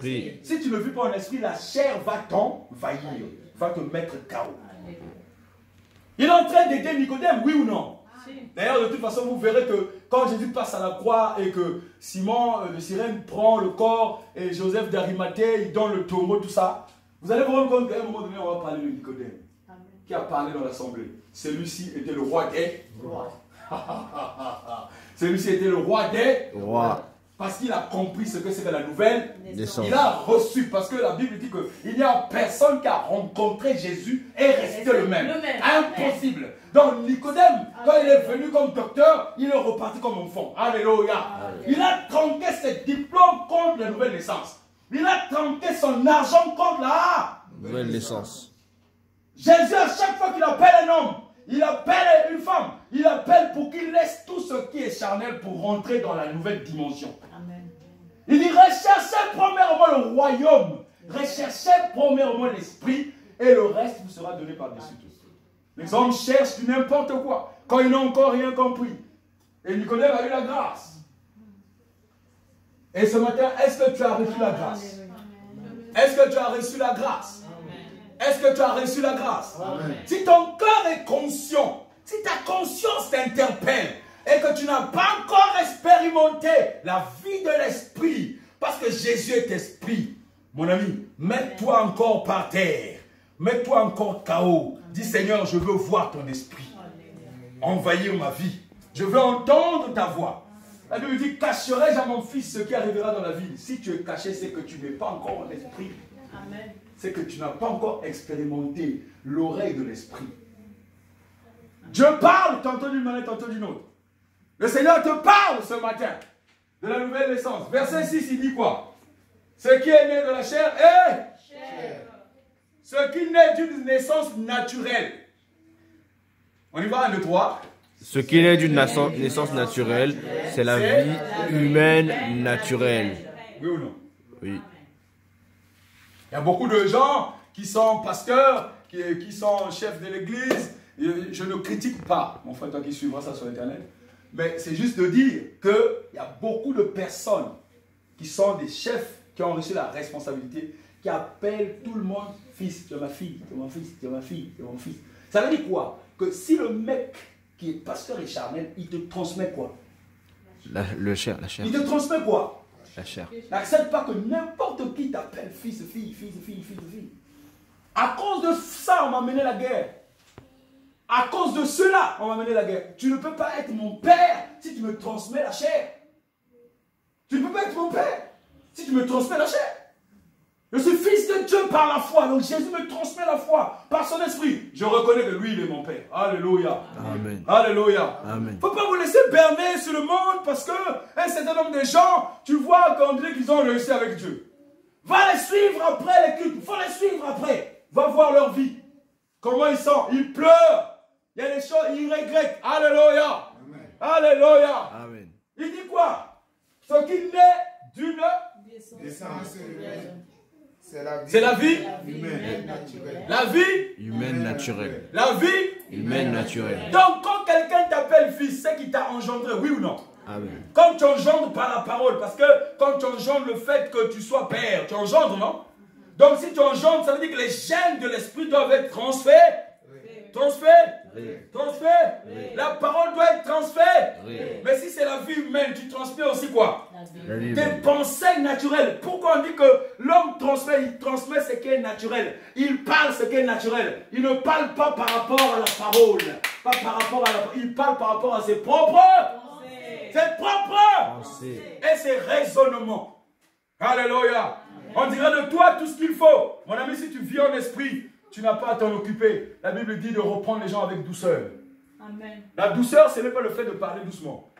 esprit. Si tu ne vis pas en esprit, la chair va t'envahir, va te mettre KO. Il est en train d'aider Nicodème, oui ou non? D'ailleurs, de toute façon, vous verrez que quand Jésus passe à la croix et que Simon de Cyrène prend le corps et Joseph d'Arimathée, il donne le tombeau, tout ça, vous allez vous rendre compte qu'à un moment donné, on va parler de Nicodème, qui a parlé dans l'assemblée. Celui-ci était le roi des rois. Celui-ci était le roi des rois. Parce qu'il a compris ce que c'est que la nouvelle naissance. Il a reçu, parce que la Bible dit qu'il n'y a personne qui a rencontré Jésus et resté le même. Impossible. Donc Nicodème, quand il est venu comme docteur, il est reparti comme enfant. Alléluia. Il a tronqué ses diplômes contre la nouvelle naissance. Il a tronqué son argent contre la nouvelle naissance. Jésus, à chaque fois qu'il appelle un homme, il appelle une femme, il appelle pour qu'il laisse tout ce qui est charnel pour rentrer dans la nouvelle dimension. Amen. Il dit, recherchez premièrement le royaume, recherchez premièrement l'esprit, et le reste vous sera donné par-dessus tout. Les hommes cherchent du n'importe quoi, quand ils n'ont encore rien compris. Et Nicodème a eu la grâce. Et ce matin, est-ce que tu as reçu la grâce? Est-ce que tu as reçu la grâce? Est-ce que tu as reçu la grâce? Amen. Si ton cœur est conscient, si ta conscience t'interpelle et que tu n'as pas encore expérimenté la vie de l'esprit, parce que Jésus est esprit, mon ami, mets-toi encore par terre, mets-toi encore KO. Dis Seigneur, je veux voir ton esprit envahir ma vie. Je veux entendre ta voix. La Bible dit, cacherai-je à mon fils ce qui arrivera dans la vie? Si tu es caché, c'est que tu n'es pas encore en esprit. Amen. C'est que tu n'as pas encore expérimenté l'oreille de l'esprit. Dieu parle tantôt d'une manière, tantôt d'une autre. Le Seigneur te parle ce matin de la nouvelle naissance. Verset 6, il dit quoi? Ce qui est né de la chair est chair. Ce qui naît d'une naissance naturelle. On y va, 1, 2, 3. Ce qui naît d'une naissance naturelle, c'est la vie humaine naturelle. Oui ou non? Oui. Il y a beaucoup de gens qui sont pasteurs, qui sont chefs de l'église. Je ne critique pas, mon frère, toi qui suivras ça sur Internet. Mais c'est juste de dire qu'il y a beaucoup de personnes qui sont des chefs, qui ont reçu la responsabilité, qui appellent tout le monde fils de ma fille, de mon fils, de ma fille, de mon fils. Ça veut dire quoi? Que si le mec qui est pasteur et charnel, il te transmet quoi? La chair. Il te transmet quoi? La chair. N'accepte pas que n'importe qui t'appelle fils, fille. À cause de ça, on m'a mené la guerre. À cause de cela, on m'a mené la guerre. Tu ne peux pas être mon père si tu me transmets la chair. Tu ne peux pas être mon père si tu me transmets la chair. Je suis fils de Dieu par la foi. Donc Jésus me transmet la foi par son esprit. Je reconnais que lui, il est mon père. Alléluia. Amen. Alléluia. Amen. Il ne faut pas vous laisser berner sur le monde parce qu'un certain nombre de gens, tu vois qu'on dit qu'ils ont réussi avec Dieu. Va les suivre après les cultes. Il faut les suivre après. Va voir leur vie. Comment ils sont. Ils pleurent. Il y a des choses, ils regrettent. Alléluia. Amen. Alléluia. Amen. Il dit quoi? Ce qui naît d'une naissance humaine. C'est la vie humaine naturelle. La vie humaine naturelle. La vie humaine naturelle. Donc quand quelqu'un t'appelle fils, c'est qu'il t'a engendré, oui ou non? Amen. Quand tu engendres par la parole, parce que quand tu engendres le fait que tu sois père, tu engendres, non? Donc si tu engendres, ça veut dire que les gènes de l'esprit doivent être transférés. La parole doit être transférée. Mais si c'est la vie humaine, tu transmets aussi quoi? Tes pensées naturelles. Pourquoi on dit que l'homme transmet? Il transmet ce qui est naturel. Il parle ce qui est naturel. Il ne parle pas par rapport à la parole. Pas par rapport à la parole. Il parle par rapport à ses propres pensées et ses raisonnements. Alléluia. On dira de toi tout ce qu'il faut. Mon ami, si tu vis en esprit, tu n'as pas à t'en occuper. La Bible dit de reprendre les gens avec douceur. Amen. La douceur, ce n'est pas le fait de parler doucement.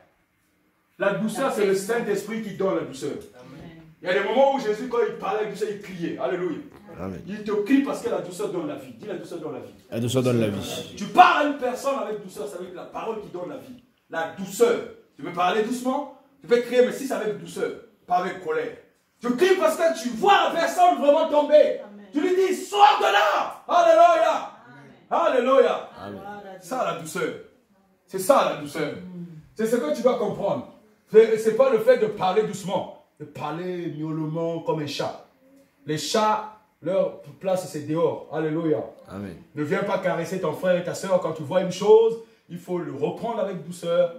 La douceur, c'est le Saint-Esprit qui donne la douceur. Amen. Il y a des moments où Jésus, quand il parlait avec douceur, il criait. Alléluia. Amen. Il te crie parce que la douceur donne la vie. Dis la douceur donne la vie. La douceur donne la vie. Tu parles à une personne avec douceur, ça veut dire la parole qui donne la vie. La douceur. Tu peux parler doucement, tu peux crier, mais si c'est avec douceur, pas avec colère. Tu cries parce que tu vois la personne vraiment tomber. Amen. Tu lui dis, sors de là. Alléluia. Amen. Alléluia. Amen. C'est ça la douceur. C'est ça la douceur. C'est ce que tu dois comprendre. Ce n'est pas le fait de parler doucement, de parler miaulement comme un chat. Les chats, leur place c'est dehors. Alléluia. Amen. Ne viens pas caresser ton frère et ta soeur quand tu vois une chose. Il faut le reprendre avec douceur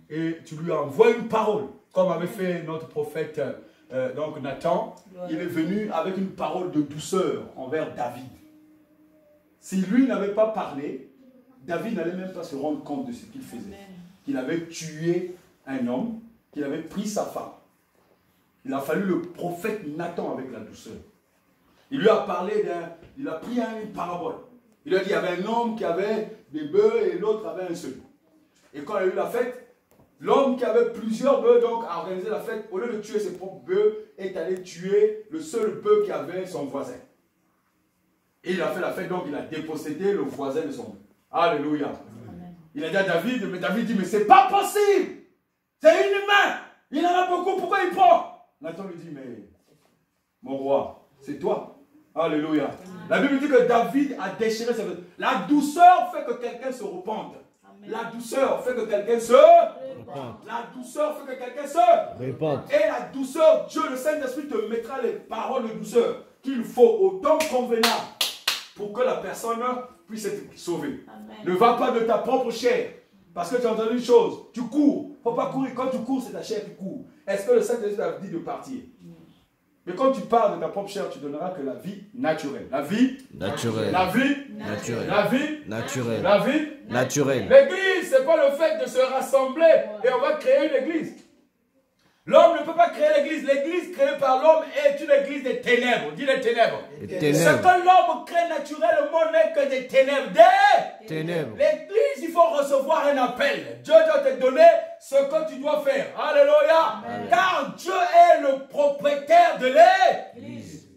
et tu lui envoies une parole. Comme avait fait notre prophète donc Nathan. Il est venu avec une parole de douceur envers David. Si lui n'avait pas parlé, David n'allait même pas se rendre compte de ce qu'il faisait. Qu'il avait tué un homme, qu'il avait pris sa femme. Il a fallu le prophète Nathan avec la douceur. Il lui a parlé il a pris une parabole. Il a dit, il y avait un homme qui avait des bœufs et l'autre avait un seul. Et quand il y a eu la fête, l'homme qui avait plusieurs bœufs, donc, a organisé la fête, au lieu de tuer ses propres bœufs, est allé tuer le seul bœuf qui avait son voisin. Et il a fait la fête, donc il a dépossédé le voisin de son bœuf. Alléluia. Amen. Il a dit à David, mais David dit, mais c'est pas possible. C'est inhumain. Il en a beaucoup, pourquoi il prend? Nathan lui dit, mais mon roi, c'est toi. Alléluia. Amen. La Bible dit que David a déchiré ses vêtements. La douceur fait que quelqu'un se repente. Amen. La douceur fait que quelqu'un se repente. La douceur fait que quelqu'un se repente. Et la douceur, Dieu, le Saint-Esprit te mettra les paroles de douceur qu'il faut au temps convenable pour que la personne puisse être sauvée. Amen. Ne va pas de ta propre chair. Parce que tu as entendu une chose, tu cours. Il ne faut pas courir. Quand tu cours, c'est ta chair qui court. Est-ce que le Saint-Esprit t'a dit de partir? Mais quand tu parles de ta propre chair, tu donneras que la vie naturelle. La vie naturelle. La vie naturelle. La vie naturelle. La vie naturelle. L'église, ce n'est pas le fait de se rassembler et on va créer une église. L'homme ne peut pas créer l'église. L'église créée par l'homme est une église des ténèbres. Dis les ténèbres. Ce que l'homme crée naturellement n'est que des ténèbres. Des ténèbres. L'église, il faut recevoir un appel. Dieu doit te donner ce que tu dois faire. Alléluia. Amen. Car Dieu est le propriétaire de l'église.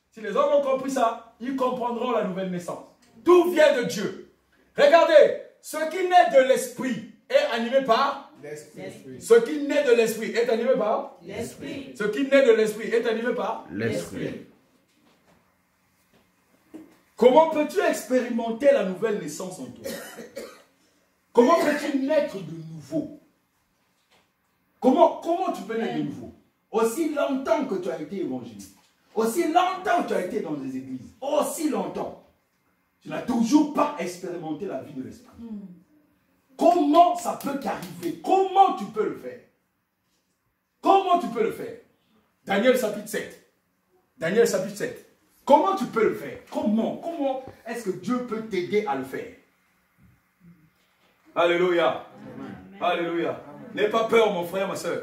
Si les hommes ont compris ça, ils comprendront la nouvelle naissance. Tout vient de Dieu. Regardez, ce qui naît de l'esprit est animé par l'esprit. Ce qui naît de l'esprit est animé par l'esprit. Ce qui naît de l'esprit est animé par l'esprit. Comment peux-tu expérimenter la nouvelle naissance en toi? Comment peux-tu naître de nouveau? Comment tu peux naître de nouveau? Aussi longtemps que tu as été évangélisé, aussi longtemps que tu as été dans des églises, aussi longtemps, tu n'as toujours pas expérimenté la vie de l'esprit. Comment ça peut t'arriver? Comment tu peux le faire? Comment tu peux le faire? Daniel chapitre 7. Daniel chapitre 7. Comment tu peux le faire? Comment est-ce que Dieu peut t'aider à le faire? Alléluia. Amen. Alléluia. N'aie pas peur, mon frère, ma soeur.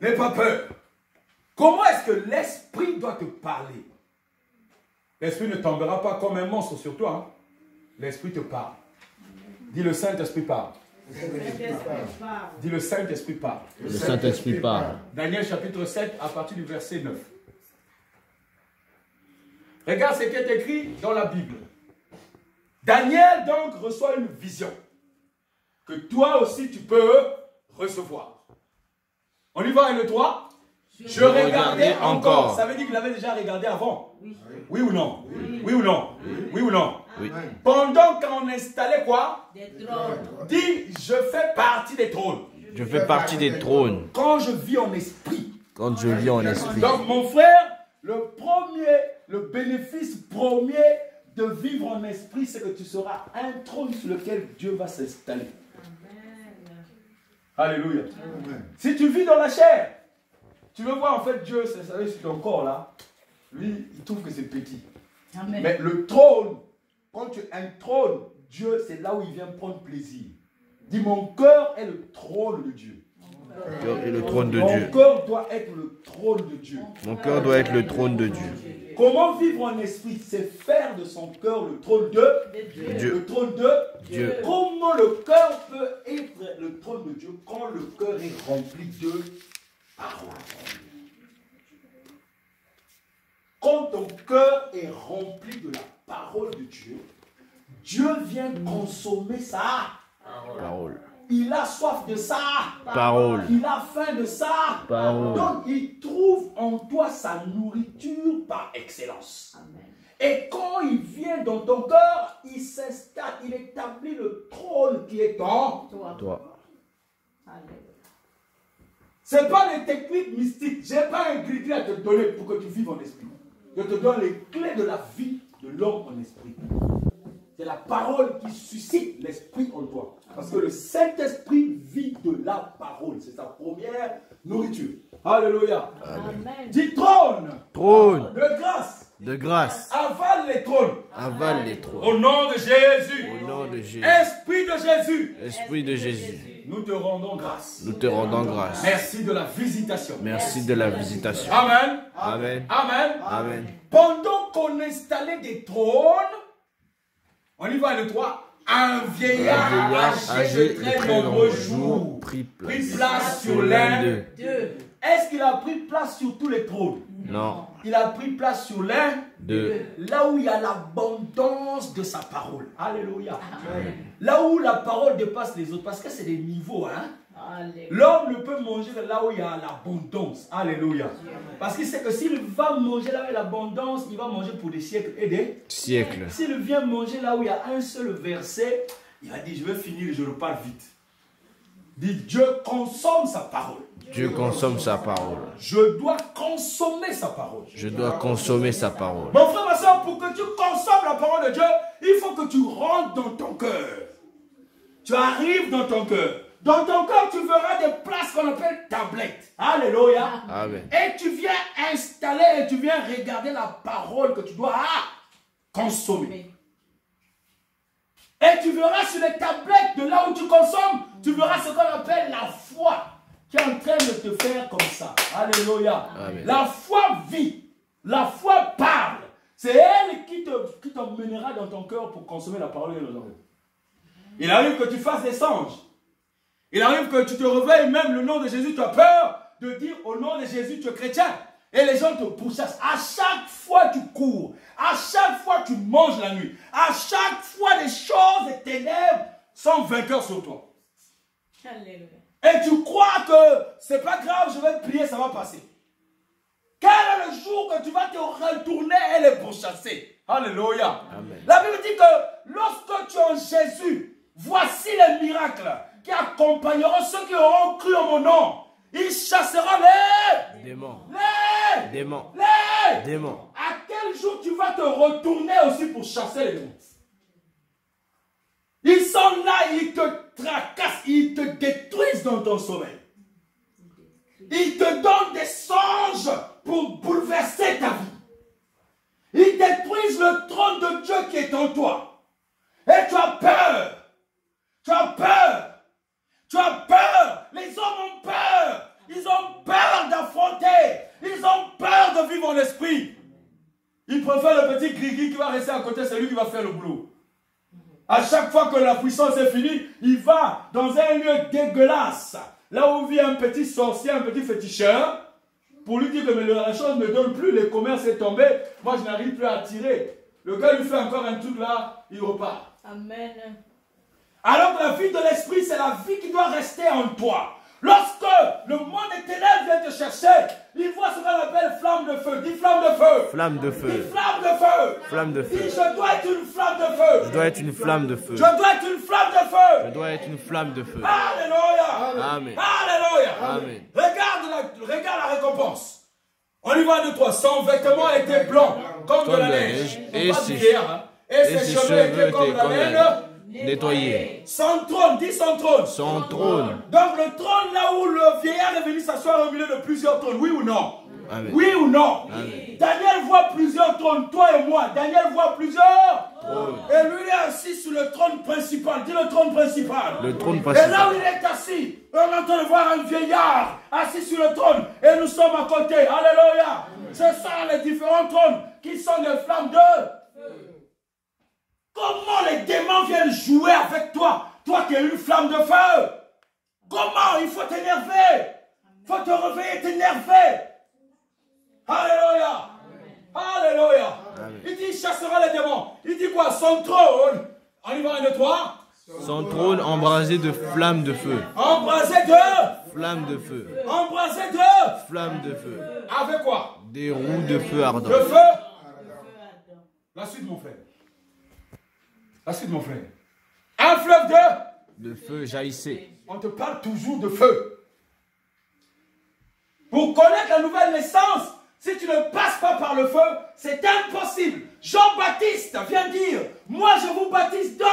N'aie pas peur. Comment est-ce que l'esprit doit te parler? L'esprit ne tombera pas comme un monstre sur toi. Hein? L'esprit te parle. Dis le Saint-Esprit parle. Dis le Saint-Esprit parle. Le Saint-Esprit parle. Daniel chapitre 7 à partir du verset 9. Regarde ce qui est écrit dans la Bible. Daniel donc reçoit une vision que toi aussi tu peux recevoir. On y va, 1, 2, 3. Je regardais encore. Ça veut dire qu'il avait déjà regardé avant. Oui, oui ou non? Oui, oui ou non? Oui, oui ou non? Oui. Pendant qu'on installait quoi? Des trônes. Dis, je fais partie des trônes. Je fais partie des trônes. Quand je vis en esprit. Quand je vis en esprit. Donc mon frère, le bénéfice premier de vivre en esprit, c'est que tu seras un trône sur lequel Dieu va s'installer. Alléluia. Amen. Si tu vis dans la chair, tu veux voir en fait Dieu s'installer sur ton corps là, lui, il trouve que c'est petit. Amen. Mais le trône, quand tu as un trône, Dieu, c'est là où il vient prendre plaisir. Dis, mon cœur est le trône de Dieu. Mon cœur est le trône de Dieu. Mon cœur doit être le trône de Dieu. Mon cœur doit être le trône de Dieu. Comment vivre en esprit? C'est faire de son cœur le trône de Dieu. Le trône de Dieu. Comment le cœur peut être le trône de Dieu quand le cœur est rempli de parole? Quand ton cœur est rempli de la parole de Dieu, Dieu vient consommer sa parole. Il a soif de ça. Parole. Il a faim de ça. Parole. Donc, il trouve en toi sa nourriture par excellence. Amen. Et quand il vient dans ton cœur, il s'installe, il établit le trône qui est en toi. Ce n'est pas des techniques mystiques. Je n'ai pas un gris à te donner pour que tu vives en esprit. Je te donne les clés de la vie de l'homme en esprit. C'est la parole qui suscite l'esprit en toi. Parce que le Saint-Esprit vit de la parole. C'est sa première nourriture. Alléluia. Amen. Dis trône. Trône De grâce. de grâce. Avale les trônes. Avale les trônes. Au nom de Jésus. Au nom de Jésus. Esprit de Jésus. Esprit de Jésus. Nous te rendons grâce. Nous te rendons grâce. Merci de la visitation. Merci de la visitation. Amen. Amen. Amen. Amen. Pendant qu'on installait des trônes, on y va le 3. Un vieillard âgé de très nombreux jours pris place sur l'un d'eux. Deux. Est-ce qu'il a pris place sur tous les trônes? Non. Il a pris place sur l'un Deux. là où il y a l'abondance de sa parole. Alléluia. Là où la parole dépasse les autres. Parce que c'est des niveaux. Hein? Alléluia. L'homme ne peut manger là où il y a l'abondance. Alléluia. Parce qu'il sait que s'il va manger là où il y a l'abondance, il va manger pour des siècles et des Siècle. S'il vient manger là où il y a un seul verset, il va dire, je vais finir et je repars vite. Dit, Dieu consomme sa parole. Dieu consomme sa parole. Je dois consommer sa parole. Je dois consommer sa parole. Mon frère, ma soeur, pour que tu consommes la parole de Dieu, il faut que tu rentres dans ton cœur. Tu arrives dans ton cœur. Dans ton cœur, tu verras des places qu'on appelle tablettes. Alléluia. Amen. Et tu viens installer et tu viens regarder la parole que tu dois consommer. Et tu verras sur les tablettes de là où tu consommes, tu verras ce qu'on appelle la foi qui est en train de te faire comme ça. Alléluia. Amen. La foi vit. La foi parle. C'est elle qui t'emmènera dans ton cœur pour consommer la parole de nos oreilles. Il arrive que tu fasses des songes. Il arrive que tu te réveilles, même le nom de Jésus, tu as peur de dire au nom de Jésus, tu es chrétien. Et les gens te pourchassent. À chaque fois tu cours. À chaque fois tu manges la nuit. À chaque fois les choses et ténèbres sont vainqueurs sur toi. Alléluia. Et tu crois que c'est pas grave, je vais prier, ça va passer. Quel est le jour que tu vas te retourner et les pourchasser? Alléluia. Amen. La Bible dit que lorsque tu es en Jésus, voici les miracles qui accompagneront ceux qui auront cru en mon nom. Ils chasseront les Démons. les Démons. les. Démons. À quel jour tu vas te retourner aussi pour chasser les démons? Ils sont là, ils te tracassent, ils te détruisent dans ton sommeil. Ils te donnent des songes pour bouleverser ta vie. Ils détruisent le trône de Dieu qui est en toi. Et tu as peur. Tu as peur. Tu as peur. Les hommes ont peur. Ils ont peur d'affronter. Ils ont peur de vivre en esprit. Ils préfèrent le petit grigui qui va rester à côté, c'est lui qui va faire le boulot. À chaque fois que la puissance est finie, il va dans un lieu dégueulasse. Là où vit un petit sorcier, un petit féticheur, pour lui dire que mais la chose ne donne plus, le commerce est tombé, moi je n'arrive plus à tirer. Le gars lui fait encore un truc là, il repart. Amen. Alors que la vie de l'esprit, c'est la vie qui doit rester en toi. Lorsque le monde des ténèbres vient te chercher, il voit ce qu'on appelle flamme de feu. Dis flamme de feu. Flamme de Dis feu. flamme de feu. Flamme de Dis feu. je dois être une flamme de feu. Je dois être une flamme de feu. Je dois être une flamme de feu. Je dois être une flamme de feu. Alléluia. Amen. Alléluia. Amen. Regarde la récompense. On y va de toi. Son vêtement était blanc comme de la neige. Et Pas ses- d'hiver, hein. Et ses cheveux étaient comme la laine. nettoyé. Son trône, dis son trône. Son trône. Donc le trône là où le vieillard est venu s'asseoir au milieu de plusieurs trônes, oui ou non? Amen. Oui ou non? Amen. Daniel voit plusieurs trônes, toi et moi. Daniel voit plusieurs Trône. Et lui il est assis sur le trône principal. Dis le trône principal. Le trône Et là où principal. il est assis, on est en train de voir un vieillard assis sur le trône. Et nous sommes à côté. Alléluia. Ce sont les différents trônes qui sont des flammes de... Comment les démons viennent jouer avec toi? Toi qui es une flamme de feu. Comment? Il faut t'énerver. Il faut te réveiller, t'énerver. Alléluia. Alléluia. Amen. Il dit, il chassera les démons. Il dit quoi? Son trône. On y va, un, deux, trois. Son trône embrasé de flammes de feu. Embrasé de... Flammes de feu. Embrasé de... Flammes de feu. Avec quoi? Des roues de feu ardent. Le feu. La suite, mon frère. La suite, mon frère. Un fleuve de... De feu jaillissait. On te parle toujours de feu. Pour connaître la nouvelle naissance, si tu ne passes pas par le feu, c'est impossible. Jean-Baptiste vient dire, moi je vous baptise d'eau,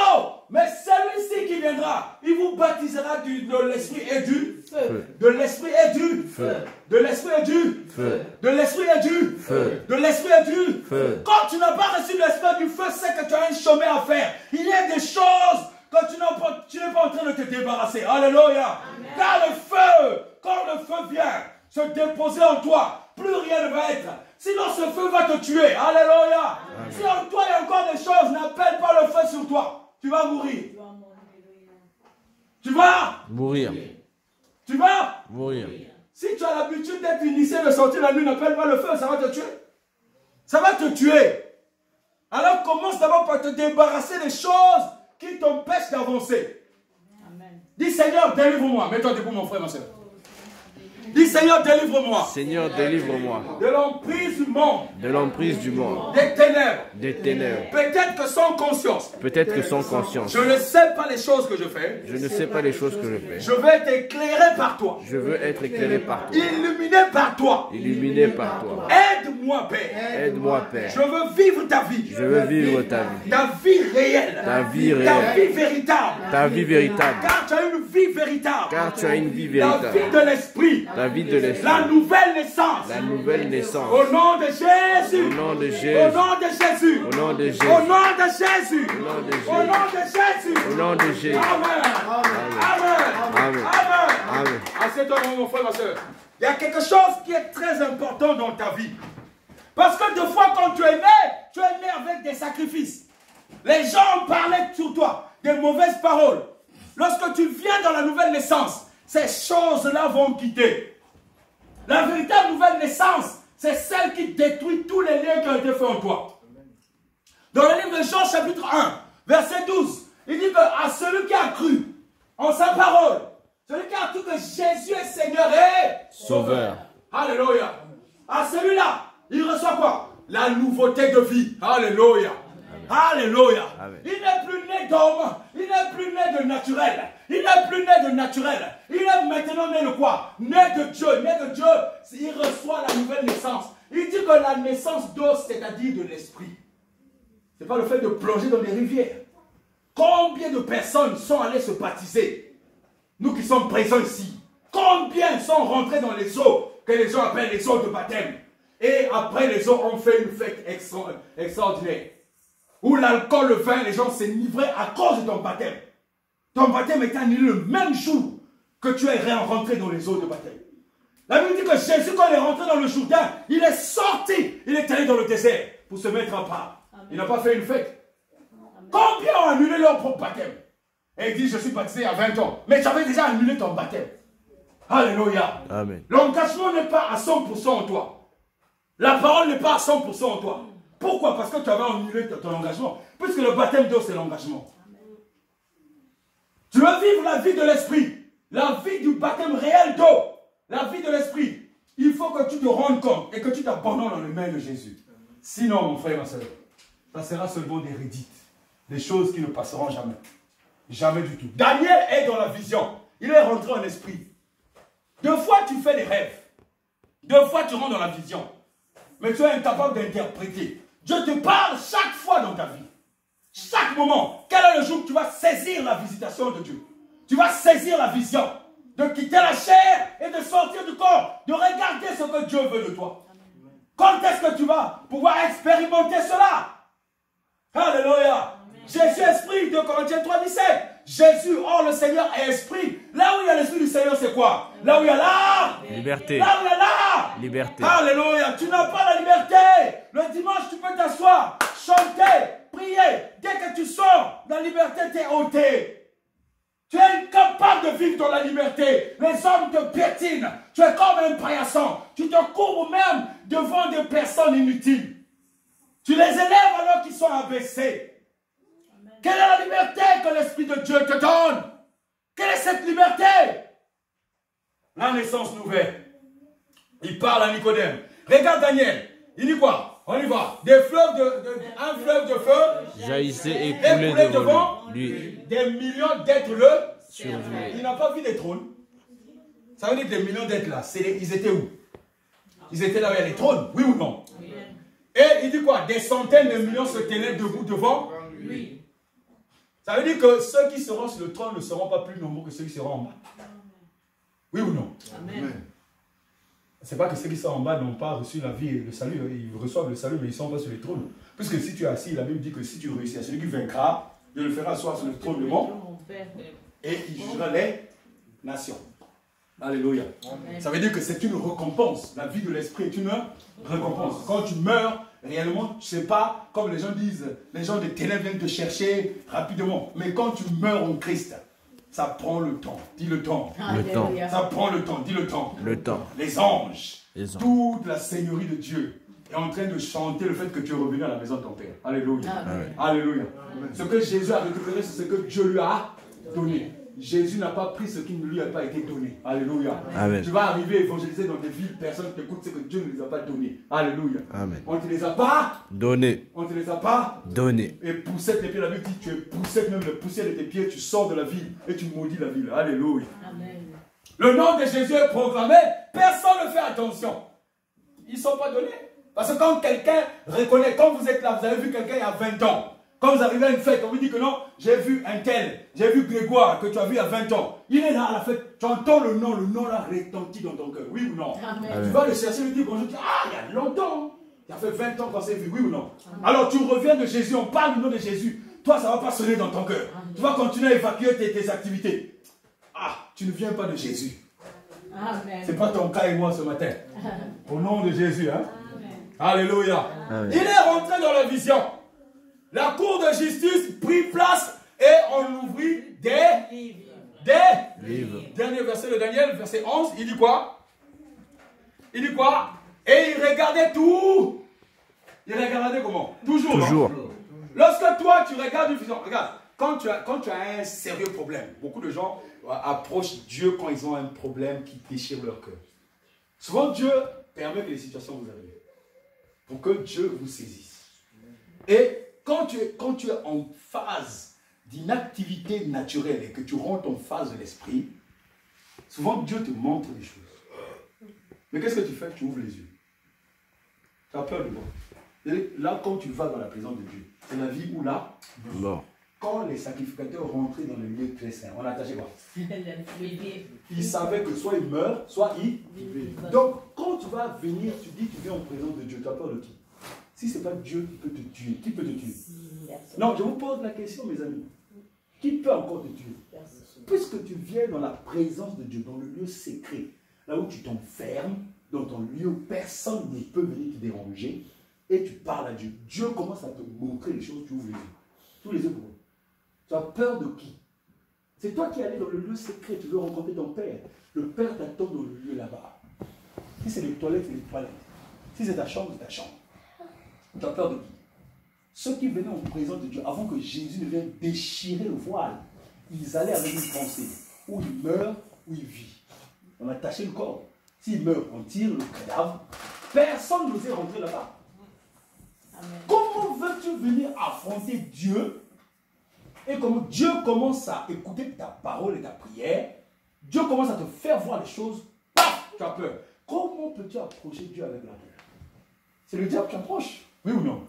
mais celui-ci qui viendra, il vous baptisera de l'esprit et du feu. De l'esprit et du feu. De l'esprit et du feu. De l'esprit et du feu. De l'esprit et du feu. Quand tu n'as pas reçu l'esprit du feu, c'est que tu as un chemin à faire. Il y a des choses que tu n'es pas en train de te débarrasser. Alléluia. Car le feu, quand le feu vient se déposer en toi, plus rien ne va être. Sinon ce feu va te tuer. Alléluia. Si en toi il y a encore des choses, n'appelle pas le feu sur toi. Tu vas mourir. Tu vas mourir. Tu vas mourir. Si tu as l'habitude d'être initié de sortir la nuit, n'appelle pas le feu, ça va te tuer. Ça va te tuer. Alors commence d'abord par te débarrasser des choses qui t'empêchent d'avancer. Dis Seigneur, délivre-moi. Mets-toi debout mon frère, ma soeur. Dis Seigneur, délivre-moi. Seigneur, délivre-moi. De l'emprise du monde. De l'emprise du monde. Des ténèbres. Des ténèbres. Peut-être que sans conscience. Peut-être que sans conscience. Je ne sais pas les choses que je fais. Je ne sais pas les choses que je fais. Je veux être éclairé par toi. Je veux être éclairé par toi. Illuminé par toi. Illuminé par toi. Aide-moi, Père. Aide-moi, Père. Je veux vivre ta vie. Je veux vivre ta vie. Ta vie réelle. Ta vie Ta réelle. vie véritable. Ta vie véritable. Car tu as une vie véritable. Car tu as une vie La véritable. vie de l'esprit. La vie de l'esprit. La nouvelle naissance. La nouvelle naissance. Au nom de Jésus. Au nom de Au Jésus. nom de Jésus. Au nom de Jésus. Au nom de Jésus. Au nom de Jésus. Au nom de Jésus. Au nom de Jésus. Amen. Amen. Amen. Amen. Amen. Assieds-toi, mon frère, ma soeur. Il y a quelque chose qui est très important dans ta vie. Parce que des fois, quand tu es né avec des sacrifices. Les gens parlaient sur toi, des mauvaises paroles. Lorsque tu viens dans la nouvelle naissance, ces choses-là vont quitter. La véritable nouvelle naissance, c'est celle qui détruit tous les liens qui ont été faits en toi. Dans le livre de Jean, chapitre 1, verset 12, il dit que à celui qui a cru en sa parole, celui qui a cru que Jésus est Seigneur et Sauveur. Alléluia. À celui-là, il reçoit quoi? La nouveauté de vie. Alléluia. Alléluia. Amen. Il n'est plus né d'homme. Il n'est plus né de naturel. Il n'est plus né de naturel. Il est maintenant né de quoi? Né de Dieu. Né de Dieu, il reçoit la nouvelle naissance. Il dit que la naissance d'eau, c'est-à-dire de l'esprit. Ce n'est pas le fait de plonger dans des rivières. Combien de personnes sont allées se baptiser? Nous qui sommes présents ici. Combien sont rentrés dans les eaux que les gens appellent les eaux de baptême? Et après les eaux, on fait une fête extraordinaire. Où l'alcool, le vin, les gens s'enivraient à cause de ton baptême. Ton baptême était annulé le même jour que tu es rentré dans les eaux de baptême. La Bible dit que Jésus, quand il est rentré dans le Jourdain, il est sorti, il est allé dans le désert pour se mettre à part. Il n'a pas fait une fête. Combien ont annulé leur propre baptême? Et il dit, je suis baptisé à 20 ans. Mais tu avais déjà annulé ton baptême. Alléluia. Amen. L'engagement n'est pas à 100% en toi. La parole n'est pas à 100% en toi. Pourquoi? Parce que tu avais annulé ton engagement. Puisque le baptême d'eau, c'est l'engagement. Tu veux vivre la vie de l'esprit. La vie du baptême réel d'eau. La vie de l'esprit. Il faut que tu te rendes compte et que tu t'abandonnes dans les mains de Jésus. Sinon, mon frère, ma soeur, ça sera seulement des redites. Des choses qui ne passeront jamais. Jamais du tout. Daniel est dans la vision. Il est rentré en esprit. Deux fois, tu fais des rêves. Deux fois, tu rentres dans la vision. Mais tu es incapable d'interpréter. Dieu te parle chaque fois dans ta vie. Chaque moment. Quel est le jour que tu vas saisir la visitation de Dieu? Tu vas saisir la vision. De quitter la chair et de sortir du corps. De regarder ce que Dieu veut de toi. Quand est-ce que tu vas pouvoir expérimenter cela? Alléluia. Jésus esprit, 2 Corinthiens 3, 17. Jésus, or le Seigneur est esprit. Là où il y a l'esprit du Seigneur, c'est quoi? Là où il y a la liberté. Là où il y a la Liberté. Alléluia. Tu n'as pas la liberté. Le dimanche, tu peux t'asseoir, chanter, prier. Dès que tu sors, la liberté t'est ôtée. Tu es incapable de vivre dans la liberté. Les hommes te piétinent. Tu es comme un paillasson. Tu te courbes même devant des personnes inutiles. Tu les élèves alors qu'ils sont abaissés. Quelle est la liberté que l'Esprit de Dieu te donne? Quelle est cette liberté? La naissance nouvelle. Il parle à Nicodème. Regarde Daniel. Il dit quoi? On y va. Des fleuves un fleuve de feu Jaillissait et coulait coulait devant devant lui. des millions d'êtres le Surveillait. Il n'a pas vu des trônes. Ça veut dire que des millions d'êtres là, ils étaient où? Ils étaient là où il y a les trônes, oui ou non? Et il dit quoi? Des centaines de millions se tenaient debout devant lui. Ça veut dire que ceux qui seront sur le trône ne seront pas plus nombreux que ceux qui seront en bas. Oui ou non? Amen. C'est pas que ceux qui sont en bas n'ont pas reçu la vie et le salut. Ils reçoivent le salut, mais ils ne sont pas sur les trônes. Puisque si tu es assis, la Bible dit que si tu réussis, à celui qui vaincra, Dieu le fera asseoir sur le trône de mon et il jugera les nations. Alléluia. Amen. Ça veut dire que c'est une récompense. La vie de l'esprit est une récompense. Quand tu meurs, réellement, tu ne sais pas, comme les gens disent, les gens des ténèbres viennent te chercher rapidement. Mais quand tu meurs en Christ, ça prend le temps. Dis le temps. Le temps. Ça prend le temps. Dis le temps. Le temps. Les anges. Les anges. Toute la seigneurie de Dieu est en train de chanter le fait que tu es revenu à la maison de ton Père. Alléluia. Amen. Alléluia. Ce que Jésus a récupéré, c'est ce que Dieu lui a donné. Jésus n'a pas pris ce qui ne lui a pas été donné. Alléluia. Amen. Tu vas arriver à évangéliser dans des villes, personne ne t'écoute ce que Dieu ne les a pas donnés. Alléluia. Amen. On ne te les a pas. Donné. On ne te les a pas. Donné. Et poussette tes pieds, la Bible dit, tu es poussette même le poussière de tes pieds, tu sors de la ville et tu maudis la ville. Alléluia. Amen. Le nom de Jésus est proclamé, personne ne fait attention. Ils ne sont pas donnés. Parce que quand quelqu'un reconnaît, quand vous êtes là, vous avez vu quelqu'un il y a 20 ans. Quand vous arrivez à une fête, on vous dit que non, j'ai vu un tel, j'ai vu Grégoire que tu as vu il y a 20 ans. Il est là à la fête, tu entends le nom là retentit dans ton cœur, oui ou non? Amen. Tu vas le chercher, lui dire bonjour, tu dis, ah, il y a longtemps. Il a fait 20 ans qu'on s'est vu, oui ou non? Alors tu reviens de Jésus, on parle du nom de Jésus. Toi, ça ne va pas sonner dans ton cœur. Tu vas continuer à évacuer tes activités. Ah, tu ne viens pas de Jésus. Amen. Ce n'est pas ton cas et moi ce matin. Au nom de Jésus, hein? Amen. Alléluia. Amen. Il est rentré dans la vision. La cour de justice prit place et on ouvrit des Livre. Dernier verset de Daniel, verset 11, il dit quoi? Il dit quoi? Et il regardait tout. Il regardait comment? Toujours. Toujours. Non? Lorsque toi tu regardes une vision, regarde, quand tu as un sérieux problème, beaucoup de gens approchent Dieu quand ils ont un problème qui déchire leur cœur. Souvent Dieu permet que les situations vous arrivent pour que Dieu vous saisisse. Et quand tu es en phase d'inactivité naturelle et que tu rentres en phase de l'esprit, souvent Dieu te montre des choses. Mais qu'est-ce que tu fais? Tu ouvres les yeux. Tu as peur de moi. Et là, quand tu vas dans la présence de Dieu, c'est la vie ou là, Mort. quand les sacrificateurs rentraient dans le lieu très saint, on attachait quoi? Ils savaient que soit ils meurent, soit ils vivent. Donc, quand tu vas venir, tu dis que tu viens en présence de Dieu, tu as peur de qui? Si ce n'est pas Dieu qui peut te tuer, qui peut te tuer? Non, je vous pose la question, mes amis. Qui peut encore te tuer? Puisque tu viens dans la présence de Dieu, dans le lieu secret, là où tu t'enfermes, dans ton lieu où personne ne peut venir te déranger, et tu parles à Dieu. Dieu commence à te montrer les choses, tu ouvres les yeux. Tous les yeux pour vous. Tu as peur de qui? C'est toi qui es allé dans le lieu secret, tu veux rencontrer ton Père. Le Père t'attend dans le lieu là-bas. Si c'est les toilettes, c'est les toilettes. Si c'est ta chambre, c'est ta chambre. Tu as peur de qui? Ceux qui venaient en présence de Dieu, avant que Jésus ne vienne déchirer le voile, ils allaient avec une pensée. Ou il meurt, ou il vit. On a taché le corps. S'il meurt, on tire le cadavre. Personne n'osait rentrer là-bas. Comment veux-tu venir affronter Dieu? Et comment Dieu commence à écouter ta parole et ta prière, Dieu commence à te faire voir les choses, paf, tu as peur. Comment peux-tu approcher Dieu avec la peur? C'est le diable qui approche, oui ou non?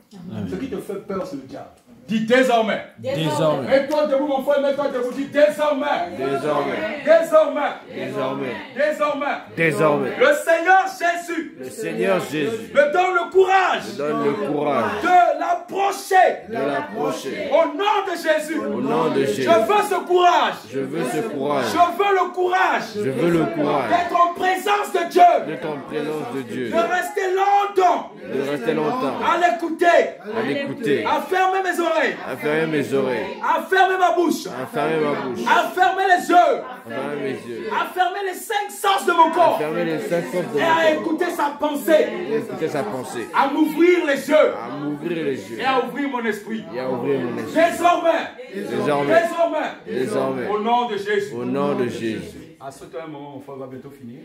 Ce qui te fait peur, c'est le diable. Dis désormais. Désormais. Mets-toi debout, mon frère, mets-toi debout. Dis désormais. Désormais. Désormais. Désormais. Désormais. Désormais. Le Seigneur Jésus Le Seigneur Jésus me donne le courage me donne le courage de l'approcher. de l'approcher. Au nom de Jésus. Au nom de Jésus. Je veux ce courage. Je veux ce courage. Je veux le courage Je veux le courage d'être en présence de Dieu. d'être en présence de Dieu, De rester longtemps de rester longtemps, à l'écouter, à l'écouter, à fermer mes oreilles, à fermer mes oreilles, à fermer ma bouche, à fermer ma bouche, à fermer les yeux, à fermer mes yeux, à fermer les 5 sens de mon à corps fermer les 5 sens de et à mon corps, écouter sa pensée, et écouter sa pensée, à m'ouvrir les yeux à m'ouvrir les yeux et à ouvrir mon esprit. et à ouvrir mon esprit. Désormais, Désormais, désormais, désormais, au nom de Jésus. au nom de Jésus. À ce moment, mon frère va bientôt finir.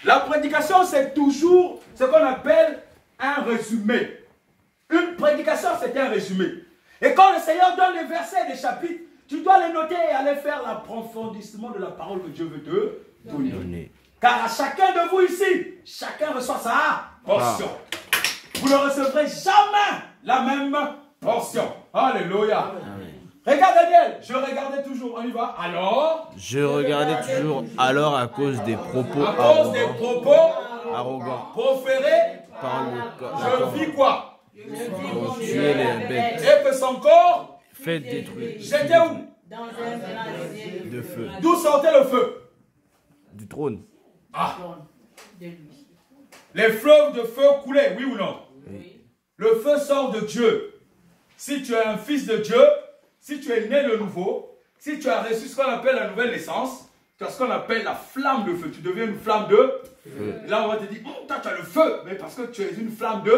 La prédication, c'est toujours ce qu'on appelle un résumé. Une prédication, c'est un résumé. Et quand le Seigneur donne les versets et les chapitres, tu dois les noter et aller faire l'approfondissement de la parole que Dieu veut te donner. Donné. Car à chacun de vous ici, chacun reçoit sa portion. Vous ne recevrez jamais la même portion. Alléluia. Regarde Daniel, je regardais toujours, on y va. Alors, Je regardais toujours alors à cause des propos à cause des propos arrogants proférés, par je vis quoi? pour tuer les bêtes. Et que son corps, Faites détruire j'étais où? Dans un brasier de feu D'où sortait le feu? du trône. Ah, de lui. les fleuves de feu coulaient, oui ou non? Oui. Le feu sort de Dieu. Si tu es un fils de Dieu, si tu es né de nouveau, si tu as reçu ce qu'on appelle la nouvelle naissance, tu as ce qu'on appelle la flamme de feu. Tu deviens une flamme de feu. Là, on va te dire, oh, toi, tu as le feu. Mais parce que tu es une flamme de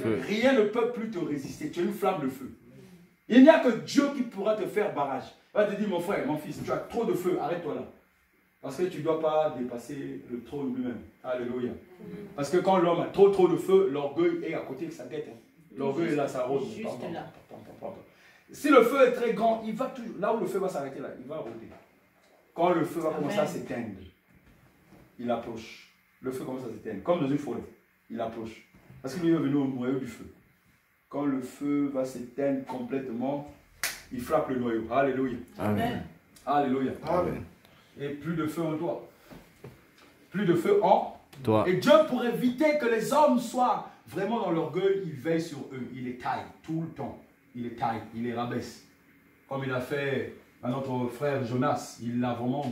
feu, rien ne peut plus te résister. Tu es une flamme de feu. Il n'y a que Dieu qui pourra te faire barrage. Il va te dire, mon frère, mon fils, tu as trop de feu, arrête-toi là. Parce que tu ne dois pas dépasser le trône lui-même. Alléluia. Parce que quand l'homme a trop de feu, l'orgueil est à côté de sa tête. Hein. L'orgueil est là, ça rôde. Juste là. Si le feu est très grand, il va toujours, là où le feu va s'arrêter, là, il va rôder. Quand le feu va commencer à s'éteindre, il approche. Le feu commence à s'éteindre, comme dans une forêt. Il approche. Parce qu'il est venu au noyau du feu. Quand le feu va s'éteindre complètement, il frappe le noyau. Alléluia. Amen. Alléluia. Amen. Et plus de feu en toi. Plus de feu en Toi. Et Dieu, pour éviter que les hommes soient vraiment dans l'orgueil, il veille sur eux. Il les taille tout le temps. Il les taille, il les rabaisse. Comme il a fait à notre frère Jonas. Il l'a vraiment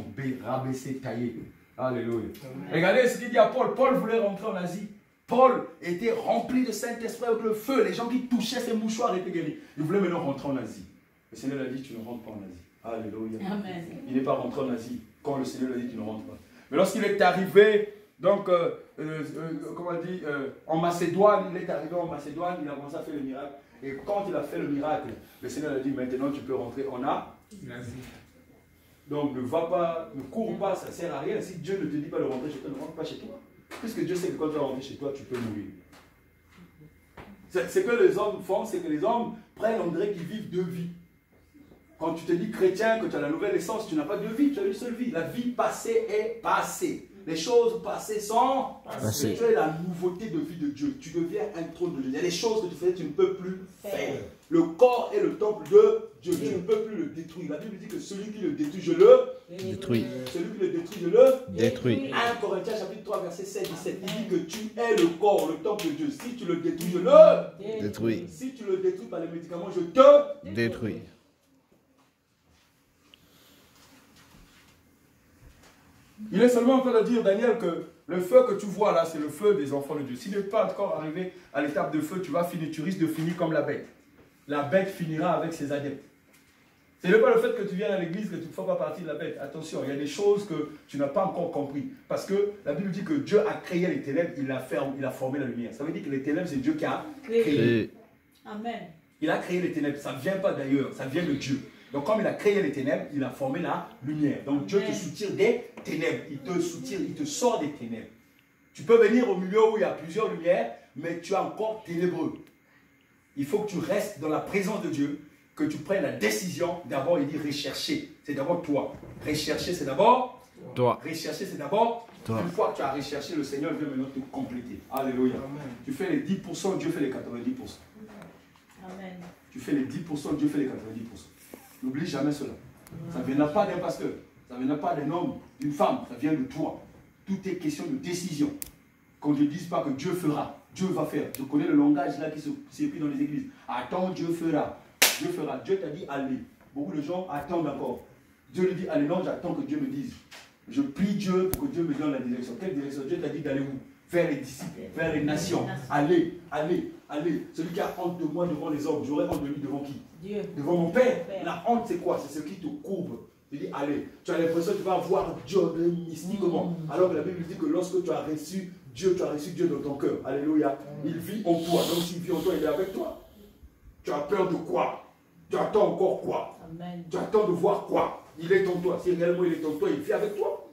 rabaissé, taillé. Alléluia. Regardez ce qu'il dit à Paul. Paul voulait rentrer en Asie. Paul était rempli de Saint-Esprit avec le feu. Les gens qui touchaient ses mouchoirs étaient guéris. Il voulait maintenant rentrer en Asie. Le Seigneur a dit, tu ne rentres pas en Asie. Alléluia. Amen. Il n'est pas rentré en Asie. Quand le Seigneur lui a dit, tu ne rentres pas. Mais lorsqu'il est arrivé, donc, comment on dit, en Macédoine, il est arrivé en Macédoine, il a commencé à faire le miracle. Et quand il a fait le miracle, le Seigneur a dit, maintenant tu peux rentrer en Asie. Donc ne va pas, ne cours pas, ça ne sert à rien. Si Dieu ne te dit pas de rentrer chez toi, ne rentre pas chez toi. Puisque Dieu sait que quand tu vas rentrer chez toi, tu peux mourir. Ce que les hommes font, c'est que les hommes prennent, on dirait qu'ils vivent deux vies. Quand tu te dis chrétien, que tu as la nouvelle naissance, tu n'as pas deux vies, tu as une seule vie. La vie passée est passée. Les choses passées sont passées. Tu es la nouveauté de vie de Dieu. Tu deviens un trône de Dieu. Il y a des choses que tu faisais, tu ne peux plus faire. Le corps est le temple de Dieu. Tu ne peux plus le détruire. La Bible dit que celui qui le détruit, je le détruis. Celui qui le détruit, je le Détruis. 1 Corinthiens chapitre 3 verset 16 17. Il dit que tu es le corps, le temple de Dieu. Si tu le détruis, je le Détruis. Si tu le détruis par les médicaments, je te Détruis. Il est seulement en train de dire, Daniel, que le feu que tu vois là, c'est le feu des enfants de Dieu. Si tu n'es pas encore arrivé à l'étape de feu, tu vas finir, tu risques de finir comme la bête. La bête finira avec ses adeptes. Ce n'est pas le fait que tu viennes à l'église que tu ne fais pas partie de la bête. Attention, il y a des choses que tu n'as pas encore compris. Parce que la Bible dit que Dieu a créé les ténèbres, il a formé la lumière. Ça veut dire que les ténèbres, c'est Dieu qui a créé. Amen. Il a créé les ténèbres, ça ne vient pas d'ailleurs, ça vient de Dieu. Donc comme il a créé les ténèbres, il a formé la lumière. Donc Dieu te soutire des ténèbres, il te soutire, il te sort des ténèbres. Tu peux venir au milieu où il y a plusieurs lumières, mais tu es encore ténébreux. Il faut que tu restes dans la présence de Dieu, que tu prennes la décision. D'abord, il dit rechercher, c'est d'abord toi. Rechercher, c'est d'abord toi. Rechercher, c'est d'abord toi. Une fois que tu as recherché, le Seigneur vient maintenant te compléter. Alléluia. Amen. Tu fais les 10%, Dieu fait les 90%. Amen. Tu fais les 10%, Dieu fait les 90%. N'oublie jamais cela. Ça ne viendra pas d'un pasteur, ça ne viendra pas d'un homme, d'une femme, ça vient de toi. Tout est question de décision. Qu'on ne dise pas que Dieu fera, Dieu va faire. Tu connais le langage là qui s'écrit dans les églises. Attends, Dieu fera. Dieu fera. Dieu t'a dit allez. Beaucoup de gens attendent encore. Dieu lui dit allez, non, j'attends que Dieu me dise. Je prie Dieu pour que Dieu me donne la direction. Quelle direction? Dieu t'a dit d'aller où? Vers les disciples, vers les nations. Allez, allez, allez. Celui qui a honte de moi devant les hommes, j'aurai honte de lui devant qui? Dieu. Devant mon Père. La honte, c'est quoi? C'est ce qui te courbe. Tu dis, allez, tu as l'impression que tu vas voir Dieu mystiquement. Alors que la Bible dit que lorsque tu as reçu Dieu dans ton cœur. Alléluia. Il vit en toi. Donc s'il vit en toi, il est avec toi. Tu as peur de quoi? Tu attends encore quoi? Amen. Tu attends de voir quoi? Il est en toi. Si réellement il est en toi, il vit avec toi.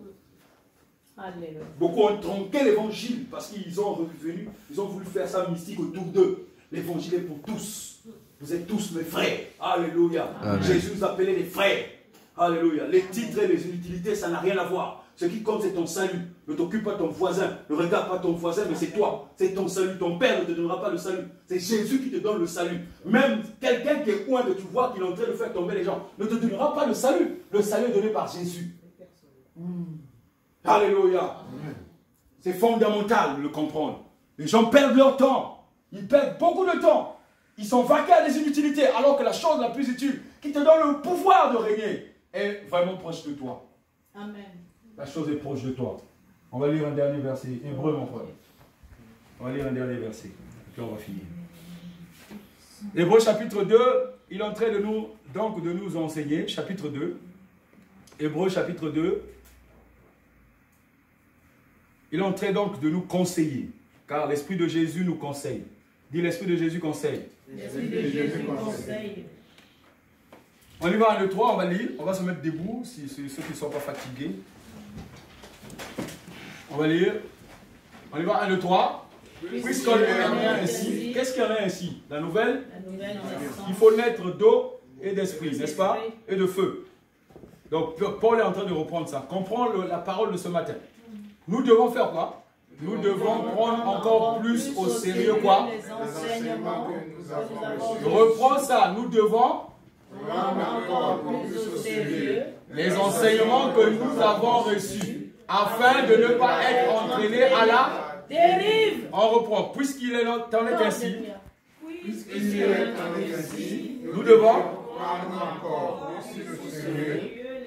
Alléluia. Beaucoup ont tronqué l'évangile parce qu'ils ont revenu, ils ont voulu faire ça mystique autour d'eux. L'évangile est pour tous. Vous êtes tous mes frères. Alléluia. Amen. Jésus nous appelait les frères. Alléluia. Les titres et les inutilités, ça n'a rien à voir. Ce qui compte, c'est ton salut. Ne t'occupe pas de ton voisin. Ne regarde pas ton voisin, mais c'est toi. C'est ton salut. Ton Père ne te donnera pas le salut. C'est Jésus qui te donne le salut. Même quelqu'un qui est loin de tu vois qu'il est en train de faire tomber les gens, ne te donnera pas le salut. Le salut est donné par Jésus. Alléluia. C'est fondamental de le comprendre. Les gens perdent leur temps. Ils perdent beaucoup de temps. Ils sont vaqués à des inutilités, alors que la chose la plus utile, qui te donne le pouvoir de régner, est vraiment proche de toi. Amen. La chose est proche de toi. On va lire un dernier verset. Hébreu, mon frère. On va lire un dernier verset. Et puis on va finir. Hébreu chapitre 2, il est en train de nous enseigner. Chapitre 2. Hébreu chapitre 2. Il est en train donc de nous conseiller. Car l'Esprit de Jésus nous conseille. Dis, l'Esprit de Jésus conseille. L'Esprit de Jésus conseille. On y va à 1, 2, 3, on va lire. On va se mettre debout, si ceux qui ne sont pas fatigués. On va lire. On y va 1, 2, 3. Puisqu'on est ainsi. Qu'est-ce qu'il y en a ainsi? La nouvelle? Il faut naître d'eau et d'esprit, n'est-ce pas? Et de feu. Donc Paul est en train de reprendre ça. Comprends la parole de ce matin. Nous devons faire quoi? Nous devons prendre encore plus au sérieux quoi? Je reprends ça. Nous devons prendre encore plus au sérieux les enseignements que nous avons reçus, afin de ne pas être entraînés à la dérive. On reprend. Puisqu'il est ainsi, Puisqu'il est ainsi, nous devons prendre encore plus au sérieux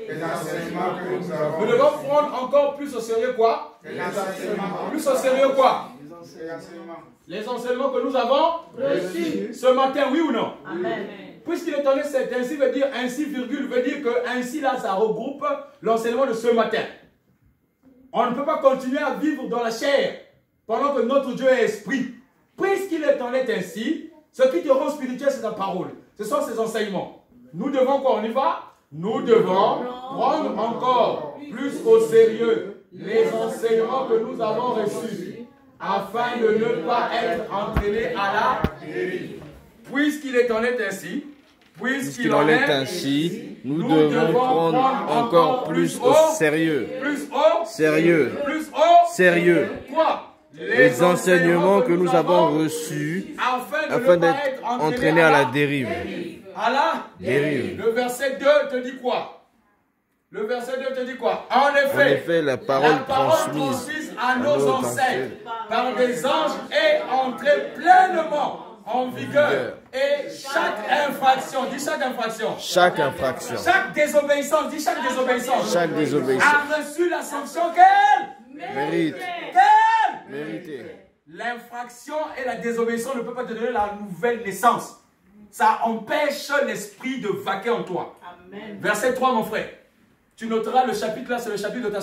les enseignements que nous avons. Nous devons prendre encore plus au sérieux quoi? Les enseignements. Plus au sérieux quoi? Les enseignements. Les enseignements que nous avons reçus ce matin, oui ou non? Amen. Puisqu'il est donné, c'est ainsi veut dire ainsi, virgule, veut dire que ainsi là, ça regroupe l'enseignement de ce matin. On ne peut pas continuer à vivre dans la chair pendant que notre Dieu est esprit. Puisqu'il est en est ainsi, ce qui te rend spirituel, c'est ta parole. Ce sont ses enseignements. Nous devons quoi? On y va? Nous devons prendre encore plus au sérieux les enseignements que nous avons reçus, afin de ne pas être entraînés à la dérive. Puisqu'il est en est ainsi, puisqu'il en est ainsi, nous devons prendre encore plus au sérieux. Plus au Sérieux. Plus au Sérieux. Quoi? Les enseignements que nous avons reçus afin d'être entraînés à la dérive. À la Dérive. Le verset 2 te dit quoi? Le verset 2 te dit quoi? En effet, la parole transmise à nos ancêtres par des anges est entrée pleinement en vigueur. Et chaque infraction, dis chaque infraction. Chaque infraction. Chaque désobéissance, dis chaque désobéissance. Chaque désobéissance. A reçu la sanction qu'elle Mérite. Qu'elle Mérité. L'infraction et la désobéissance ne peuvent pas te donner la nouvelle naissance. Ça empêche l'esprit de vaquer en toi. Amen. Verset 3, mon frère. Tu noteras le chapitre là, c'est le chapitre de ta